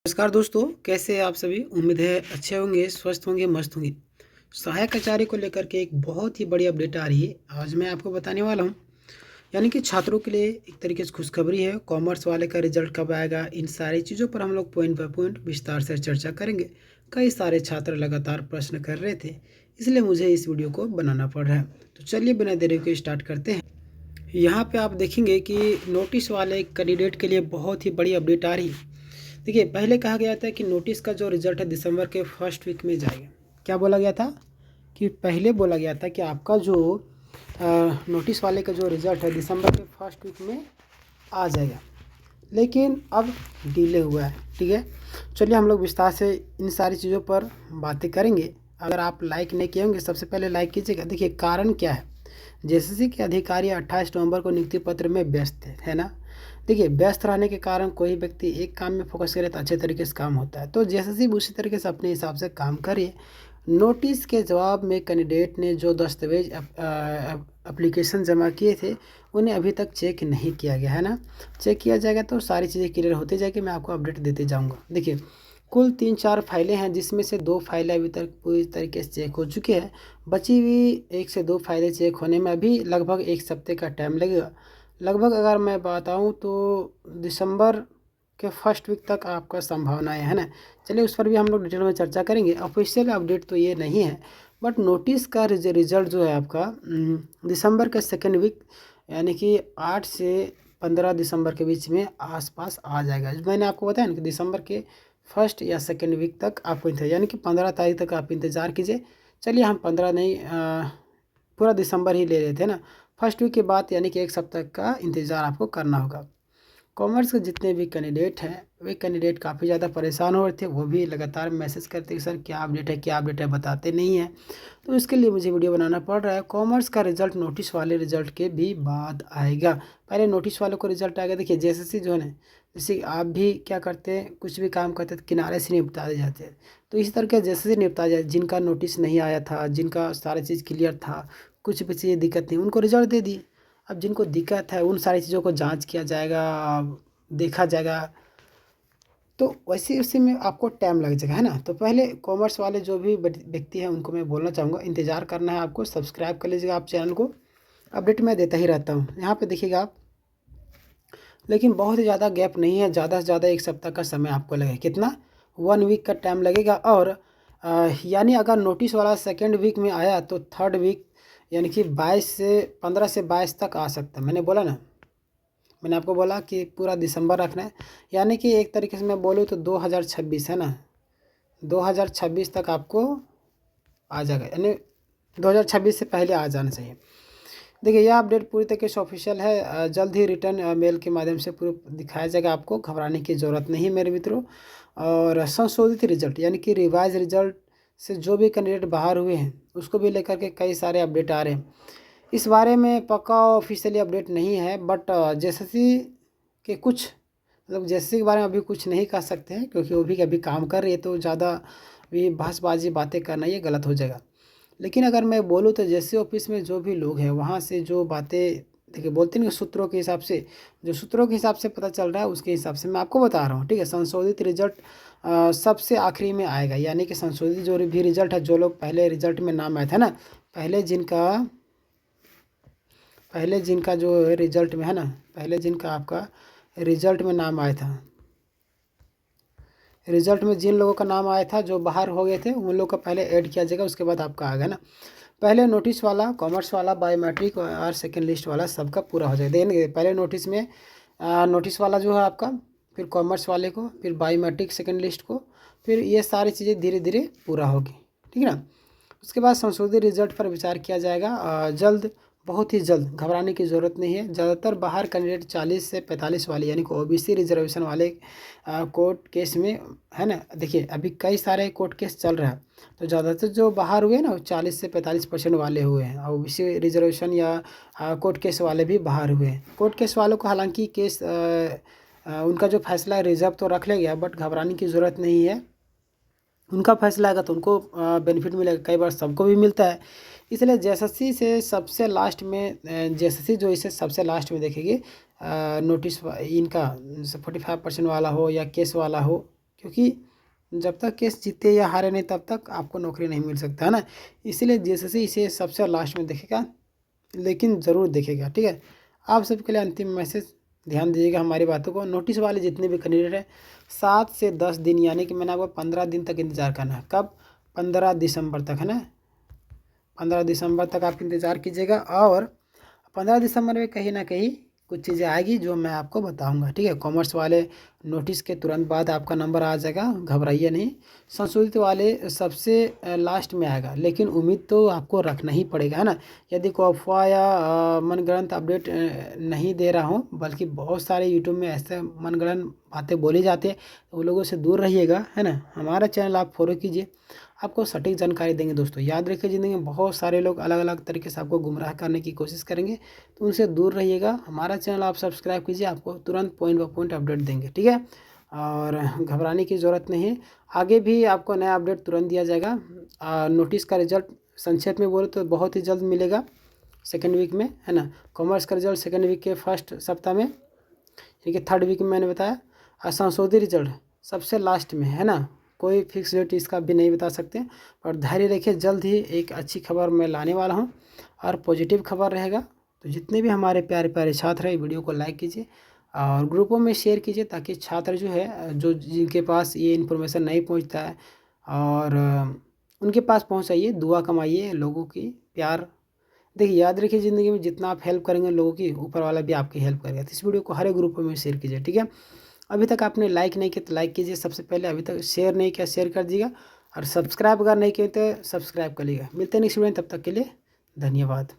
नमस्कार दोस्तों, कैसे हैं आप सभी। उम्मीद है अच्छे होंगे, स्वस्थ होंगे, मस्त होंगे। सहायक आचार्य को लेकर के एक बहुत ही बड़ी अपडेट आ रही है। आज मैं आपको बताने वाला हूँ, यानी कि छात्रों के लिए एक तरीके से खुशखबरी है। कॉमर्स वाले का रिजल्ट कब आएगा, इन सारी चीज़ों पर हम लोग पॉइंट बाय पॉइंट विस्तार से चर्चा करेंगे। कई सारे छात्र लगातार प्रश्न कर रहे थे, इसलिए मुझे इस वीडियो को बनाना पड़ रहा है। तो चलिए बिना देरी के स्टार्ट करते हैं। यहाँ पे आप देखेंगे कि नोटिस वाले कैंडिडेट के लिए बहुत ही बड़ी अपडेट आ रही है। देखिए, पहले कहा गया था कि नोटिस का जो रिज़ल्ट है दिसंबर के फर्स्ट वीक में जाएगा। क्या बोला गया था कि पहले बोला गया था कि आपका जो नोटिस वाले का जो रिज़ल्ट है दिसंबर के फर्स्ट वीक में आ जाएगा, लेकिन अब डिले हुआ है। ठीक है, चलिए हम लोग विस्तार से इन सारी चीज़ों पर बातें करेंगे। अगर आप लाइक नहीं किए होंगे, सबसे पहले लाइक कीजिएगा। देखिए, कारण क्या है। जेएसएससी के अधिकारी 28 नवंबर को नियुक्ति पत्र में व्यस्त थे, है ना। देखिए, व्यस्त रहने के कारण कोई व्यक्ति एक काम में फोकस करे तो अच्छे तरीके से काम होता है। तो जेएसएससी उसी तरीके से अपने हिसाब से काम करिए। नोटिस के जवाब में कैंडिडेट ने जो दस्तावेज एप्लीकेशन जमा किए थे, उन्हें अभी तक चेक नहीं किया गया, है ना। चेक किया जाएगा तो सारी चीज़ें क्लियर होती जाएगी, मैं आपको अपडेट देते जाऊँगा। देखिए, कुल 3-4 फाइलें हैं, जिसमें से 2 फाइलें अभी तक पूरी तरीके से चेक हो चुकी है। बची हुई 1 से 2 फाइलें चेक होने में अभी लगभग 1 सप्ताह का टाइम लगेगा। लगभग अगर मैं बताऊं तो दिसंबर के फर्स्ट वीक तक आपका संभावनाएं है ना। चलिए उस पर भी हम लोग डिटेल में चर्चा करेंगे। ऑफिशियल अपडेट तो ये नहीं है, बट नोटिस का रिजल्ट जो है आपका दिसंबर के सेकेंड वीक, यानी कि 8 से 15 दिसंबर के बीच में आसपास आ जाएगा। मैंने आपको बताया ना कि दिसंबर के फर्स्ट या सेकेंड वीक तक आपको इंतजार, यानी कि 15 तारीख तक आप इंतज़ार कीजिए। चलिए हम 15 नहीं, पूरा दिसंबर ही ले लेते हैं ना। फर्स्ट वीक के बाद यानी कि 1 सप्ताह का इंतज़ार आपको करना होगा। कॉमर्स के जितने भी कैंडिडेट हैं, वे कैंडिडेट काफ़ी ज़्यादा परेशान हो रहे थे। वो भी लगातार मैसेज करते कि सर क्या अपडेट है, क्या अपडेट है, बताते नहीं हैं। तो इसके लिए मुझे वीडियो बनाना पड़ रहा है। कॉमर्स का रिजल्ट नोटिस वाले रिजल्ट के भी बाद आएगा। पहले नोटिस वालों को रिजल्ट आएगा। देखिए, जेएसएससी जो है ना, जैसे आप भी क्या करते हैं, कुछ भी काम करते हैं तो किनारे से निपटा दे जाते हैं। तो इसी तरह के जेएसएससी निपटा जाए, जिनका नोटिस नहीं आया था, जिनका सारी चीज़ क्लियर था, कुछ भी चीज़ें दिक्कत नहीं, उनको रिजल्ट दे दिए। अब जिनको दिक्कत है उन सारी चीज़ों को जांच किया जाएगा, देखा जाएगा। तो वैसे उसी में आपको टाइम लग जाएगा, है ना। तो पहले कॉमर्स वाले जो भी व्यक्ति हैं उनको मैं बोलना चाहूँगा, इंतज़ार करना है आपको। सब्सक्राइब कर लीजिएगा आप चैनल को, अपडेट मैं देता ही रहता हूँ। यहाँ पे देखिएगा आप, लेकिन बहुत ही ज़्यादा गैप नहीं है। ज़्यादा से ज़्यादा 1 सप्ताह का समय आपको लगेगा। कितना? 1 वीक का टाइम लगेगा। और यानी अगर नोटिस वाला सेकेंड वीक में आया तो थर्ड वीक यानी कि 15 से 22 तक आ सकता है। मैंने बोला ना, मैंने आपको बोला कि पूरा दिसंबर रखना है। यानी कि एक तरीके से मैं बोलूँ तो 2026 है ना, 2026 तक आपको आ जाएगा, यानी 2026 से पहले आ जाना चाहिए। देखिए, यह अपडेट पूरी तरीके से ऑफिशियल है। जल्द ही रिटर्न मेल के माध्यम से पूरा दिखाया जाएगा। आपको घबराने की ज़रूरत नहीं मेरे मित्रों। और संशोधित रिजल्ट यानी कि रिवाइज रिजल्ट से जो भी कैंडिडेट बाहर हुए हैं उसको भी लेकर के कई सारे अपडेट आ रहे हैं। इस बारे में पक्का ऑफिशियली अपडेट नहीं है, बट जेएसएससी के कुछ, मतलब जेएसएससी के बारे में अभी कुछ नहीं कह सकते हैं, क्योंकि वो भी अभी काम कर रही है। तो ज़्यादा भी बहसबाजी बातें करना ये गलत हो जाएगा। लेकिन अगर मैं बोलूँ तो जेएसएससी ऑफिस में जो भी लोग हैं वहाँ से जो बातें, देखिए बोलते हैं सूत्रों के हिसाब से, जो सूत्रों के हिसाब से पता चल रहा है उसके हिसाब से मैं आपको बता रहा हूँ। ठीक है, संशोधित रिजल्ट सबसे आखिरी में आएगा। यानी कि संशोधित जो भी रिजल्ट है, जो लोग पहले रिजल्ट में नाम आया था ना, पहले जिनका जो रिजल्ट में है ना, पहले जिनका आपका रिजल्ट में नाम आया था, रिजल्ट में जिन लोगों का नाम आया था जो बाहर हो गए थे, उन लोगों का पहले ऐड किया जाएगा, उसके बाद आपका आएगा ना। पहले नोटिस वाला, कॉमर्स वाला, बायोमेट्रिक और सेकेंड लिस्ट वाला सबका पूरा हो जाएगा। देंगे पहले नोटिस में, नोटिस वाला जो है आपका, फिर कॉमर्स वाले को, फिर बायोमेट्रिक सेकेंड लिस्ट को, फिर ये सारी चीज़ें धीरे धीरे पूरा होगी। ठीक है ना। उसके बाद संशोधित रिजल्ट पर विचार किया जाएगा जल्द, बहुत ही जल्द। घबराने की ज़रूरत नहीं है। ज़्यादातर बाहर कैंडिडेट 40 से 45 वाले यानी कि ओबीसी रिजर्वेशन वाले कोर्ट केस में है ना। देखिए, अभी कई सारे कोर्ट केस चल रहा है, तो ज़्यादातर जो बाहर हुए ना वो 40 से 45% वाले हुए हैं। और ओबीसी रिजर्वेशन या कोर्ट केस वाले भी बाहर हुए हैं। कोर्ट केस वालों को हालांकि केस उनका जो फैसला रिजर्व तो रख ले गया, बट घबराने की ज़रूरत नहीं है। उनका फैसला आएगा तो उनको बेनिफिट मिलेगा, कई बार सबको भी मिलता है। इसलिए जेएसएससी से सबसे लास्ट में, जेएसएससी जो इसे सबसे लास्ट में देखेगी नोटिस इनका 45% वाला हो या केस वाला हो, क्योंकि जब तक केस जीते या हारे नहीं तब तक आपको नौकरी नहीं मिल सकता है ना। इसलिए जेएसएससी इसे सबसे लास्ट में देखेगा, लेकिन ज़रूर देखेगा, ठीक है। आप सबके लिए अंतिम मैसेज, ध्यान दीजिएगा हमारी बातों को। नोटिस वाले जितने भी कैंडिडेट हैं 7 से 10 दिन, यानी कि मैंने आपको 15 दिन तक इंतज़ार करना है। कब? 15 दिसंबर तक, है ना। 15 दिसंबर तक आप इंतज़ार कीजिएगा, और 15 दिसंबर में कहीं ना कहीं कुछ चीज़ें आएगी जो मैं आपको बताऊंगा, ठीक है। कॉमर्स वाले नोटिस के तुरंत बाद आपका नंबर आ जाएगा, घबराइए नहीं। संशोधित वाले सबसे लास्ट में आएगा, लेकिन उम्मीद तो आपको रखना ही पड़ेगा, है ना। यदि कोई अफवाह या मनगढ़ंत अपडेट नहीं दे रहा हूँ, बल्कि बहुत सारे यूट्यूब में ऐसे मनगढ़ंत बातें बोली जाती है, तो उन लोगों से दूर रहिएगा, है ना। हमारा चैनल आप फॉलो कीजिए, आपको सटीक जानकारी देंगे दोस्तों। याद रखिए, ज़िंदगी में बहुत सारे लोग अलग अलग तरीके से आपको गुमराह करने की कोशिश करेंगे, तो उनसे दूर रहिएगा। हमारा चैनल आप सब्सक्राइब कीजिए, आपको तुरंत पॉइंट बाय पॉइंट अपडेट देंगे, ठीक है। और घबराने की ज़रूरत नहीं है, आगे भी आपको नया अपडेट तुरंत दिया जाएगा। नोटिस का रिजल्ट संक्षेप में बोले तो बहुत ही जल्द मिलेगा, सेकेंड वीक में, है ना। कॉमर्स का रिजल्ट सेकेंड वीक के फर्स्ट सप्ताह में, ठीक है, थर्ड वीक में मैंने बताया। और संशोधित रिजल्ट सबसे लास्ट में, है ना। कोई फिक्स डेट इसका भी नहीं बता सकते, और धैर्य रखिए, जल्द ही एक अच्छी खबर मैं लाने वाला हूँ, और पॉजिटिव खबर रहेगा। तो जितने भी हमारे प्यारे प्यारे छात्र हैं, वीडियो को लाइक कीजिए और ग्रुपों में शेयर कीजिए, ताकि छात्र जो है, जो जिनके पास ये इन्फॉर्मेशन नहीं पहुँचता है, और उनके पास पहुँचाइए, दुआ कमाइए, लोगों की प्यार। देखिए, याद रखिए, ज़िंदगी में जितना आप हेल्प करेंगे लोगों की, ऊपर वाला भी आपकी हेल्प करेगा। तो इस वीडियो को हर एक ग्रुप में शेयर कीजिए, ठीक है। अभी तक आपने लाइक नहीं किया तो लाइक कीजिए सबसे पहले, अभी तक शेयर नहीं किया शेयर कर दीजिएगा, और सब्सक्राइब अगर नहीं किया तो सब्सक्राइब कर लीजिएगा। मिलते हैं नेक्स्ट वीडियो में, तब तक के लिए धन्यवाद।